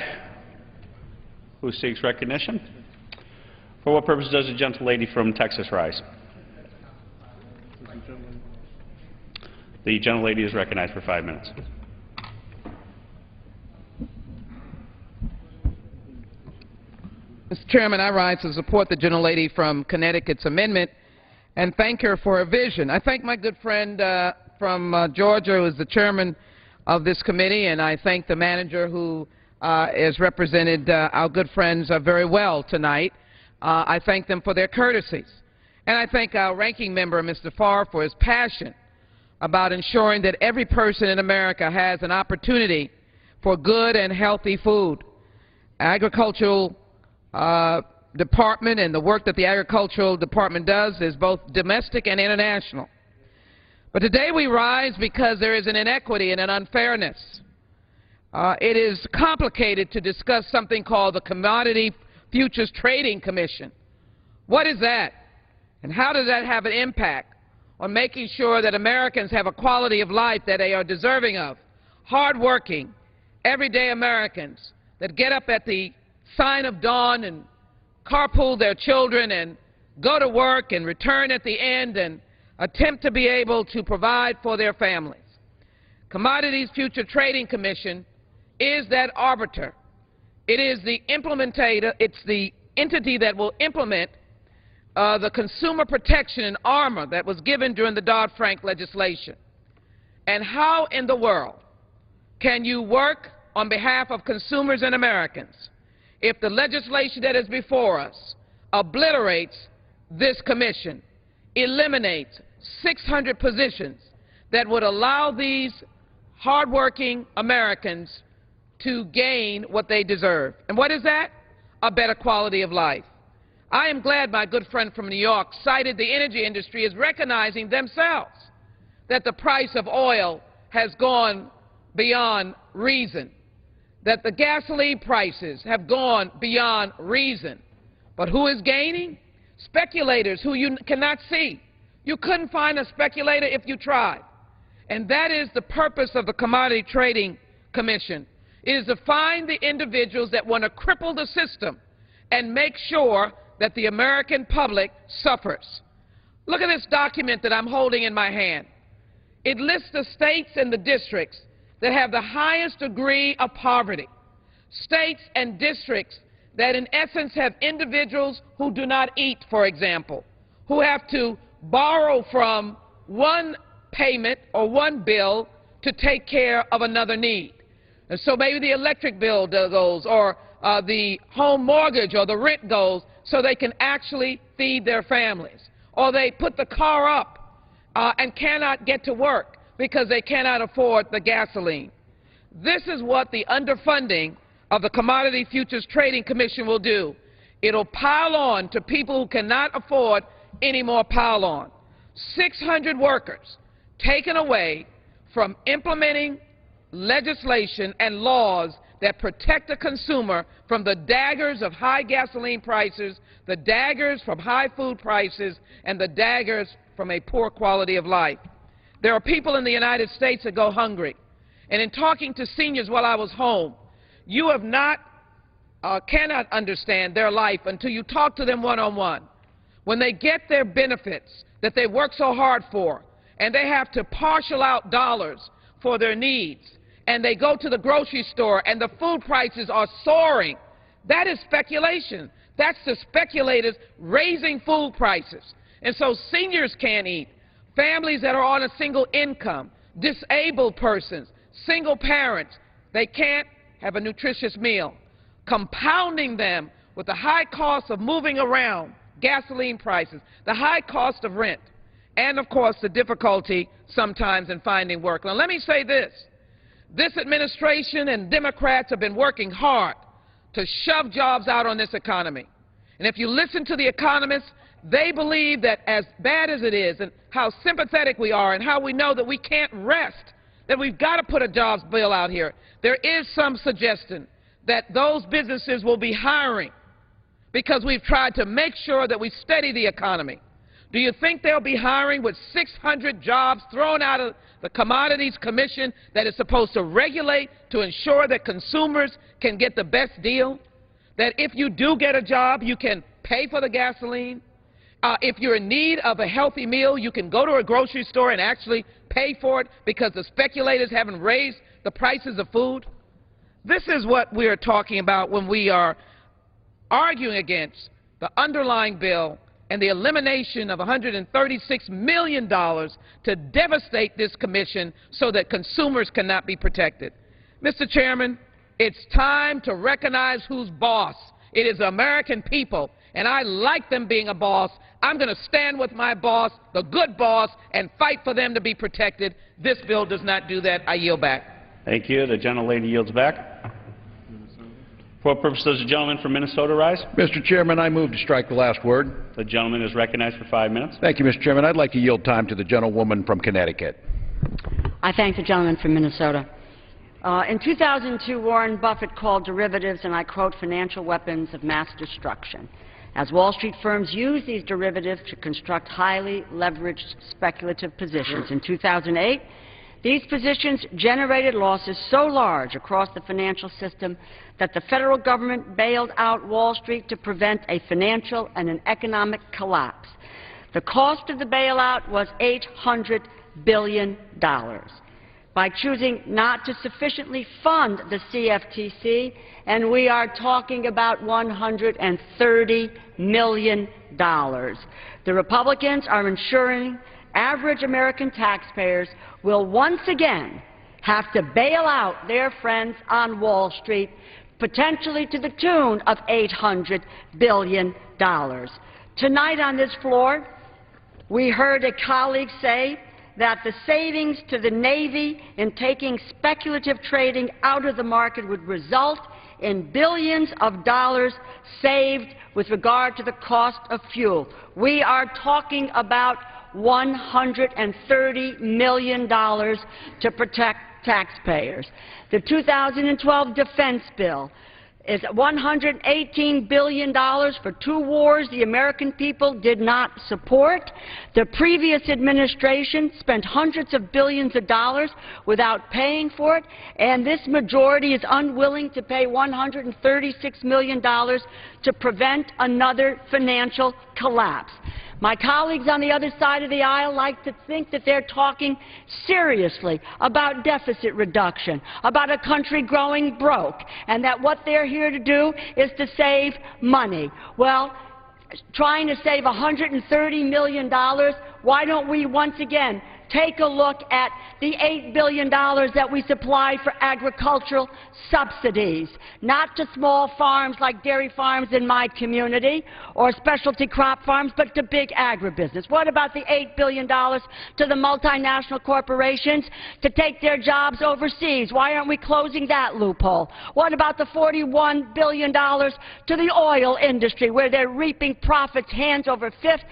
Who seeks recognition? For what purpose does the gentlelady from Texas rise? The gentlelady is recognized for 5 minutes. Mr. Chairman, I rise to support the gentlelady from Connecticut's amendment and thank her for her vision. I thank my good friend from Georgia, who is the chairman of this committee, and I thank the manager who has represented our good friends very well tonight. I thank them for their courtesies. And I thank our ranking member, Mr. Farr, for his passion about ensuring that every person in America has an opportunity for good and healthy food. Agricultural department and the work that the agricultural department does is both domestic and international. But today we rise because there is an inequity and an unfairness. It is complicated to discuss something called the Commodity Futures Trading Commission. What is that? And how does that have an impact on making sure that Americans have a quality of life that they are deserving of? Hard-working, everyday Americans that get up at the sign of dawn and carpool their children and go to work and return at the end and attempt to be able to provide for their families. Commodities Future Trading Commission is that arbiter. It is the implementator. It's the entity that will implement the consumer protection and armor that was given during the Dodd-Frank legislation. And how in the world can you work on behalf of consumers and Americans if the legislation that is before us obliterates this commission, eliminates 600 positions that would allow these hardworking Americans to gain what they deserve? And what is that? A better quality of life. I am glad my good friend from New York cited the energy industry as recognizing themselves that the price of oil has gone beyond reason, that the gasoline prices have gone beyond reason. But who is gaining? Speculators who you cannot see. You couldn't find a speculator if you tried. And that is the purpose of the Commodity Trading Commission. It is to find the individuals that want to cripple the system and make sure that the American public suffers. Look at this document that I'm holding in my hand. It lists the states and the districts that have the highest degree of poverty. States and districts that in essence have individuals who do not eat, for example, who have to borrow from one payment or one bill to take care of another need. And so maybe the electric bill goes, or the home mortgage or the rent goes, so they can actually feed their families. Or they put the car up and cannot get to work because they cannot afford the gasoline. This is what the underfunding of the Commodity Futures Trading Commission will do. It'll pile on to people who cannot afford any more pile on. 600 workers taken away from implementing legislation and laws that protect the consumer from the daggers of high gasoline prices, the daggers from high food prices, and the daggers from a poor quality of life. There are people in the United States that go hungry. And in talking to seniors while I was home, you have not, cannot understand their life until you talk to them one-on-one. When they get their benefits that they work so hard for, and they have to partial out dollars for their needs, and they go to the grocery store and the food prices are soaring, that is speculation. That's the speculators raising food prices. And so seniors can't eat. Families that are on a single income, disabled persons, single parents, they can't have a nutritious meal. Compounding them with the high cost of moving around, gasoline prices, the high cost of rent, and of course the difficulty sometimes in finding work. Now let me say this. This administration and Democrats have been working hard to shove jobs out on this economy. And if you listen to the economists, they believe that as bad as it is and how sympathetic we are and how we know that we can't rest, that we've got to put a jobs bill out here, there is some suggestion that those businesses will be hiring because we've tried to make sure that we steady the economy. Do you think they'll be hiring with 600 jobs thrown out of the Commodities Commission that is supposed to regulate to ensure that consumers can get the best deal? That if you do get a job, you can pay for the gasoline? If you're in need of a healthy meal, you can go to a grocery store and actually pay for it because the speculators haven't raised the prices of food? This is what we are talking about when we are arguing against the underlying bill and the elimination of $136 million to devastate this commission so that consumers cannot be protected. Mr. Chairman, it's time to recognize who's boss. It is the American people, and I like them being a boss. I'm going to stand with my boss, the good boss, and fight for them to be protected. This bill does not do that. I yield back. Thank you. The gentlelady yields back. For what purpose does the gentleman from Minnesota rise? Mr. Chairman, I move to strike the last word. The gentleman is recognized for 5 minutes. Thank you, Mr. Chairman. I'd like to yield time to the gentlewoman from Connecticut. I thank the gentleman from Minnesota. In 2002, Warren Buffett called derivatives, and I quote, financial weapons of mass destruction, as Wall Street firms use these derivatives to construct highly leveraged speculative positions. In 2008, these positions generated losses so large across the financial system that the federal government bailed out Wall Street to prevent a financial and an economic collapse. The cost of the bailout was $800 billion. By choosing not to sufficiently fund the CFTC, and we are talking about $130 million. The Republicans are ensuring average American taxpayers will once again have to bail out their friends on Wall Street, potentially to the tune of $800 billion. Tonight on this floor, we heard a colleague say that the savings to the Navy in taking speculative trading out of the market would result in billions of dollars saved with regard to the cost of fuel. We are talking about $130 million to protect taxpayers. The 2012 defense bill is $118 billion for 2 wars the American people did not support. The previous administration spent hundreds of billions of dollars without paying for it, and this majority is unwilling to pay $136 million to prevent another financial collapse. My colleagues on the other side of the aisle like to think that they're talking seriously about deficit reduction, about a country growing broke, and that what they're here to do is to save money. Well, trying to save $130 million, why don't we once again take a look at the $8 billion that we supply for agricultural subsidies, not to small farms like dairy farms in my community or specialty crop farms, but to big agribusiness. What about the $8 billion to the multinational corporations to take their jobs overseas? Why aren't we closing that loophole? What about the $41 billion to the oil industry, where they're reaping profits hands over fist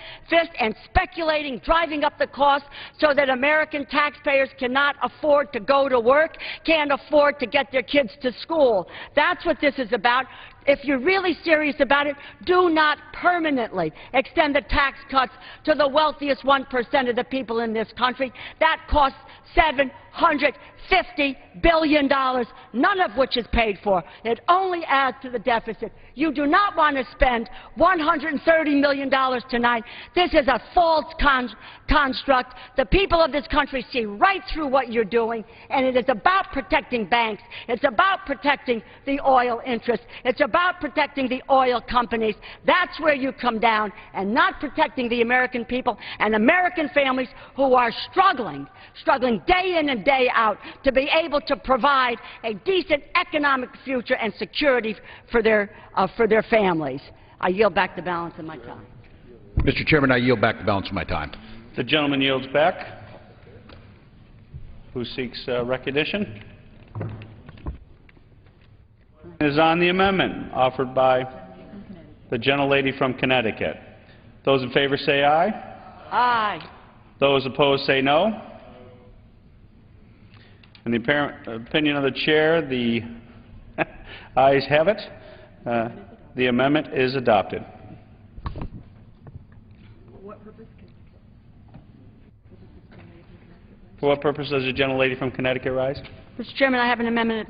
and speculating, driving up the cost so that American taxpayers cannot afford to go to work, can't afford to get their kids to school? That's what this is about. If you're really serious about it, do not permanently extend the tax cuts to the wealthiest 1% of the people in this country. That costs $750 billion, none of which is paid for. It only adds to the deficit. You do not want to spend $130 million tonight. This is a false construct. The people of this country see right through what you're doing, and it is about protecting banks. It's about protecting the oil interests. It's about protecting the oil companies. That's where you come down, and not protecting the American people and American families who are struggling day in and day out to be able to provide a decent economic future and security for their families. I yield back the balance of my time. Mr. Chairman, I yield back the balance of my time. The gentleman yields back. Who seeks recognition? Is on the amendment offered by the gentlelady from Connecticut. Those in favor say aye. Aye. Those opposed say no. In the apparent opinion of the chair, the ayes have it. The amendment is adopted. For what purpose does the gentlelady from Connecticut rise? Mr. Chairman, I have an amendment